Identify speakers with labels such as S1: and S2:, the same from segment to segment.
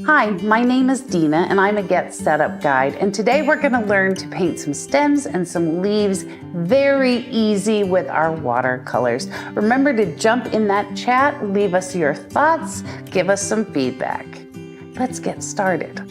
S1: Hi, my name is Dina and I'm a GetSetUp guide, and today we're going to learn to paint some stems and some leaves very easy with our watercolors. Remember to jump in that chat, leave us your thoughts, give us some feedback. Let's get started.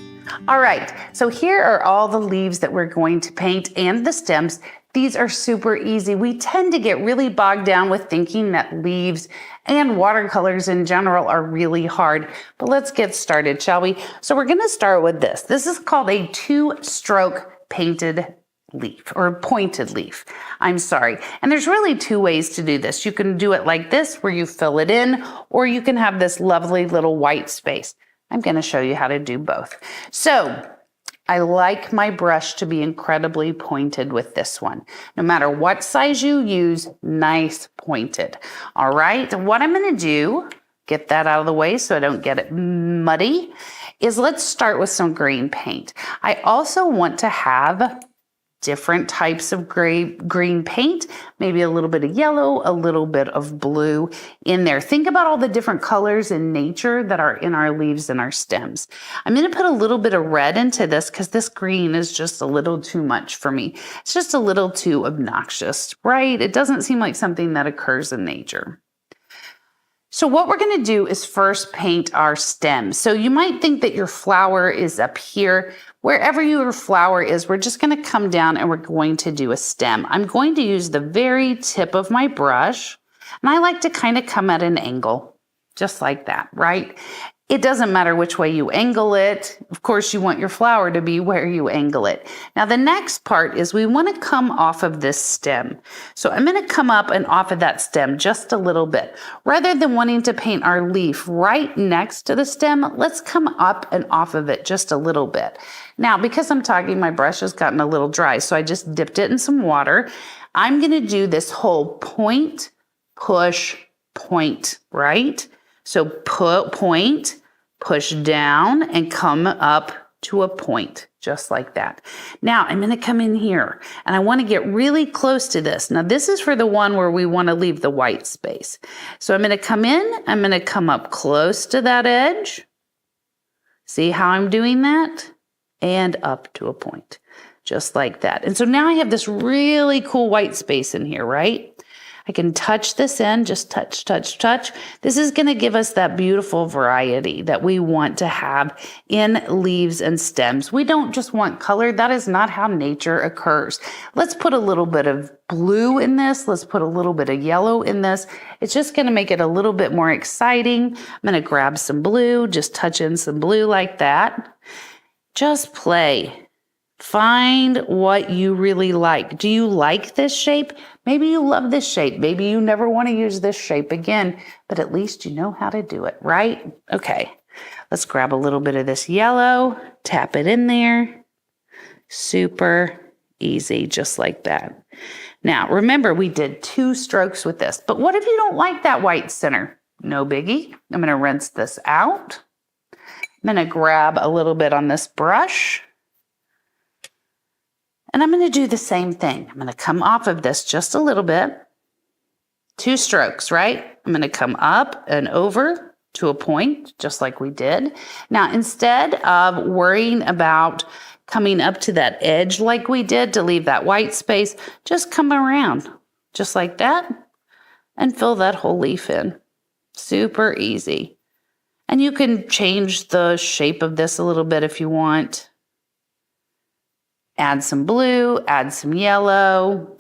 S1: All right, so here are all the leaves that we're going to paint and the stems. These are super easy. We tend to get really bogged down with thinking that leaves and watercolors in general are really hard, but let's get started, shall we? So we're gonna start with this. This is called a two-stroke painted leaf or pointed leaf. I'm sorry. And there's really two ways to do this. You can do it like this where you fill it in, or you can have this lovely little white space. I'm gonna show you how to do both. So I like my brush to be incredibly pointed with this one. No matter what size you use, nice pointed. All right, what I'm gonna do, get that out of the way so I don't get it muddy, is let's start with some green paint. I also want to have different types of green paint, maybe a little bit of yellow, a little bit of blue in there. Think about all the different colors in nature that are in our leaves and our stems. I'm going to put a little bit of red into this because this green is just a little too much for me. It's just a little too obnoxious, right? It doesn't seem like something that occurs in nature. So what we're going to do is first paint our stem. So you might think that your flower is up here. Wherever your flower is, we're just going to come down and we're going to do a stem. I'm going to use the very tip of my brush, and I like to kind of come at an angle, just like that, right? It doesn't matter which way you angle it. Of course, you want your flower to be where you angle it. Now, the next part is we want to come off of this stem. So I'm going to come up and off of that stem just a little bit. Rather than wanting to paint our leaf right next to the stem, let's come up and off of it just a little bit. Now, because I'm talking, my brush has gotten a little dry, so I just dipped it in some water. I'm going to do this whole point, push, point, right? So point, push down, and come up to a point, just like that. Now, I'm going to come in here, and I want to get really close to this. Now, this is for the one where we want to leave the white space. So I'm going to come in, I'm going to come up close to that edge. See how I'm doing that? And up to a point, just like that. And so now I have this really cool white space in here, right? I can touch this in, just touch, touch, touch. This is going to give us that beautiful variety that we want to have in leaves and stems. We don't just want color. That is not how nature occurs. Let's put a little bit of blue in this. Let's put a little bit of yellow in this. It's just going to make it a little bit more exciting. I'm going to grab some blue, just touch in some blue like that. Just play. Find what you really like. Do you like this shape? Maybe you love this shape. Maybe you never want to use this shape again, but at least you know how to do it, right? Okay, let's grab a little bit of this yellow, tap it in there. Super easy, just like that. Now, remember, we did two strokes with this, but what if you don't like that white center? No biggie. I'm going to rinse this out. I'm going to grab a little bit on this brush. And I'm going to do the same thing. I'm going to come off of this just a little bit. Two strokes, right? I'm going to come up and over to a point, just like we did. Now, instead of worrying about coming up to that edge like we did to leave that white space, just come around, just like that, and fill that whole leaf in. Super easy. And you can change the shape of this a little bit if you want. Add some blue, add some yellow.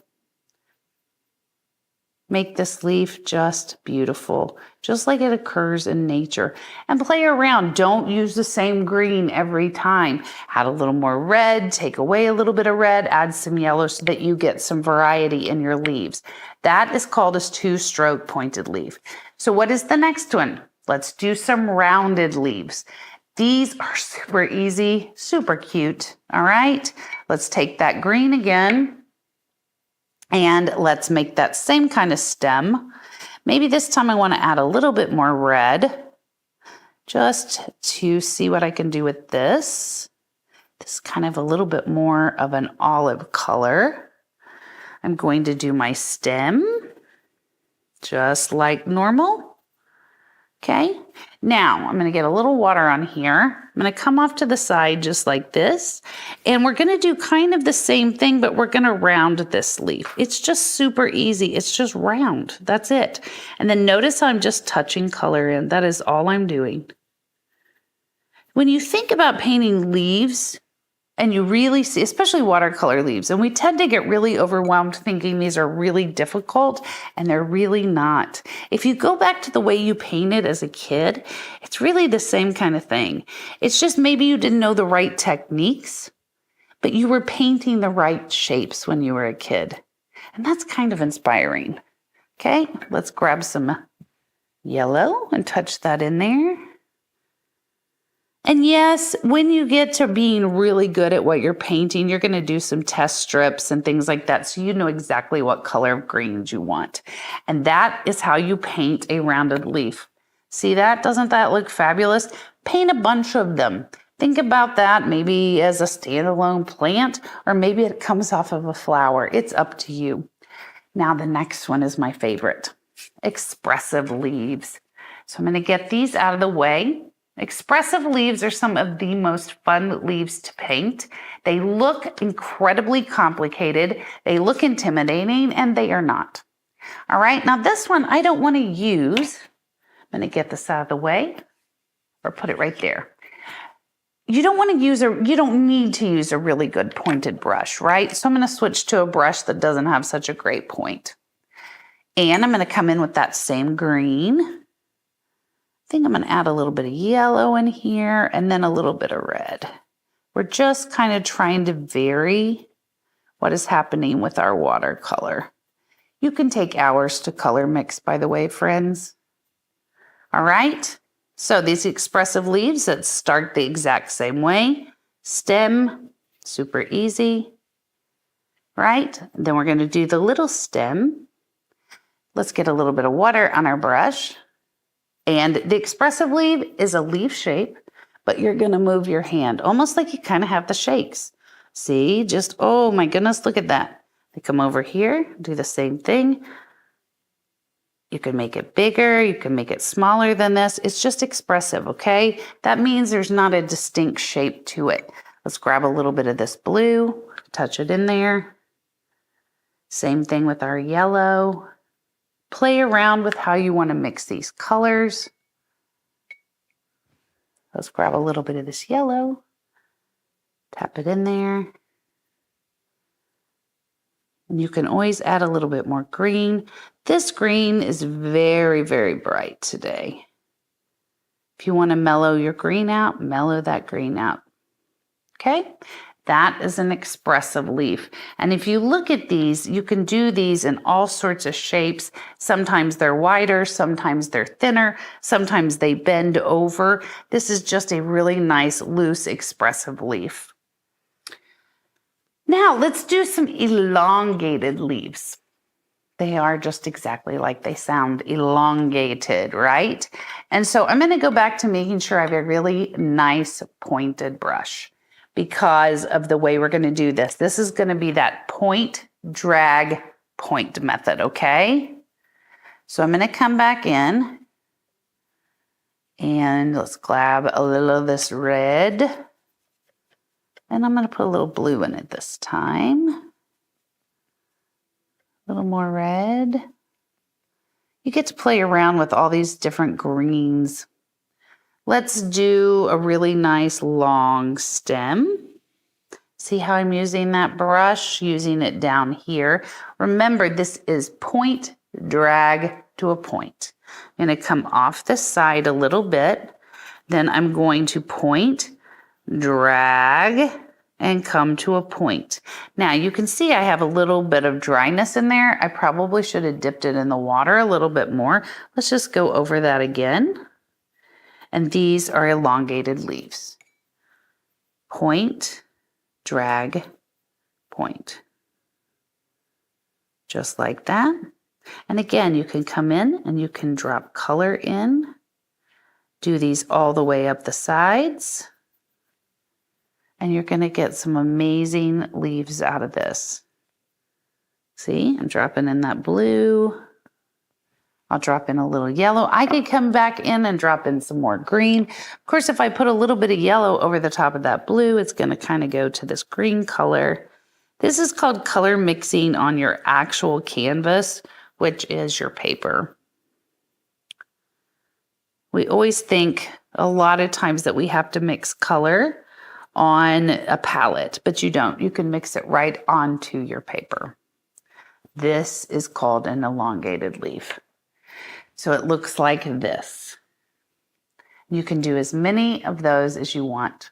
S1: Make this leaf just beautiful, just like it occurs in nature. And play around. Don't use the same green every time. Add a little more red, take away a little bit of red, add some yellow so that you get some variety in your leaves. That is called a two-stroke pointed leaf. So what is the next one? Let's do some rounded leaves. These are super easy, super cute, all right? Let's take that green again, and let's make that same kind of stem. Maybe this time I want to add a little bit more red, just to see what I can do with this. This is kind of a little bit more of an olive color. I'm going to do my stem, just like normal. Okay, Now, I'm going to get a little water on here. I'm going to come off to the side just like this. And we're going to do kind of the same thing, but we're going to round this leaf. It's just super easy. It's just round. That's it. And then notice how I'm just touching color in. That is all I'm doing. When you think about painting leaves, and you really see, especially watercolor leaves, and we tend to get really overwhelmed thinking these are really difficult, and they're really not. If you go back to the way you painted as a kid, it's really the same kind of thing. It's just maybe you didn't know the right techniques, but you were painting the right shapes when you were a kid. And that's kind of inspiring. Okay, let's grab some yellow and touch that in there. And yes, when you get to being really good at what you're painting, you're going to do some test strips and things like that so you know exactly what color of greens you want. And that is how you paint a rounded leaf. See that? Doesn't that look fabulous? Paint a bunch of them. Think about that maybe as a standalone plant, or maybe it comes off of a flower. It's up to you. Now the next one is my favorite, expressive leaves. So I'm going to get these out of the way. Expressive leaves are some of the most fun leaves to paint. They look incredibly complicated, they look intimidating, and they are not. All right, now this one I don't want to use. I'm going to get this out of the way, or put it right there. You don't need to use a really good pointed brush, right? So I'm going to switch to a brush that doesn't have such a great point. And I'm going to come in with that same green. I think I'm going to add a little bit of yellow in here and then a little bit of red. We're just kind of trying to vary what is happening with our watercolor. You can take hours to color mix, by the way, friends. All right, so these expressive leaves that start the exact same way. Stem, super easy, right? Then we're going to do the little stem. Let's get a little bit of water on our brush. And the expressive leaf is a leaf shape, but you're going to move your hand almost like you kind of have the shakes. See, just, oh my goodness, look at that. They come over here, do the same thing. You can make it bigger, you can make it smaller than this. It's just expressive, okay? That means there's not a distinct shape to it. Let's grab a little bit of this blue, touch it in there. Same thing with our yellow. Play around with how you want to mix these colors. Let's grab a little bit of this yellow, tap it in there. And you can always add a little bit more green. This green is very, very bright today. If you want to mellow your green out, mellow that green out. Okay? That is an expressive leaf. And if you look at these, you can do these in all sorts of shapes. Sometimes they're wider, sometimes they're thinner, sometimes they bend over. This is just a really nice, loose, expressive leaf. Now let's do some elongated leaves. They are just exactly like they sound, elongated, right? And so I'm going to go back to making sure I have a really nice pointed brush. Because of the way we're going to do this. This is going to be that point, drag, point method, okay? So I'm going to come back in and let's grab a little of this red. And I'm going to put a little blue in it this time. A little more red. You get to play around with all these different greens. Let's do a really nice long stem. See how I'm using that brush, using it down here. Remember, this is point, drag to a point. I'm going to come off the side a little bit. Then I'm going to point, drag, and come to a point. Now you can see I have a little bit of dryness in there. I probably should have dipped it in the water a little bit more. Let's just go over that again. And these are elongated leaves. Point, drag, point. Just like that. And again, you can come in and you can drop color in. Do these all the way up the sides. And you're going to get some amazing leaves out of this. See, I'm dropping in that blue. I'll drop in a little yellow. I could come back in and drop in some more green. Of course, if I put a little bit of yellow over the top of that blue, it's going to kind of go to this green color. This is called color mixing on your actual canvas, which is your paper. We always think a lot of times that we have to mix color on a palette, but you don't. You can mix it right onto your paper. This is called an elongated leaf. So it looks like this. You can do as many of those as you want.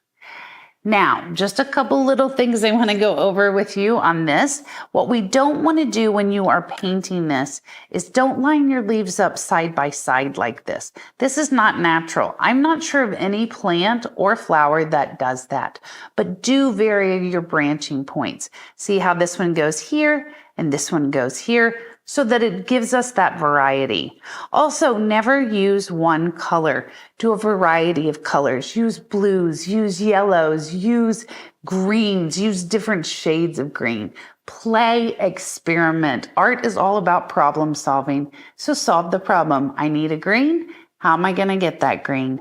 S1: Now, just a couple little things I want to go over with you on this. What we don't want to do when you are painting this is don't line your leaves up side by side like this. This is not natural. I'm not sure of any plant or flower that does that, but do vary your branching points. See how this one goes here and this one goes here, so that it gives us that variety. Also, never use one color. Do a variety of colors. Use blues, use yellows, use greens, use different shades of green. Play, experiment. Art is all about problem solving. So solve the problem. I need a green. How am I going to get that green?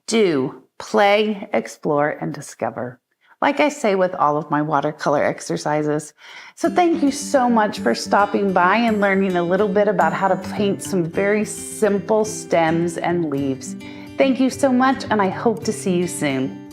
S1: Do, play, explore, and discover. Like I say with all of my watercolor exercises. So thank you so much for stopping by and learning a little bit about how to paint some very simple stems and leaves. Thank you so much, and I hope to see you soon.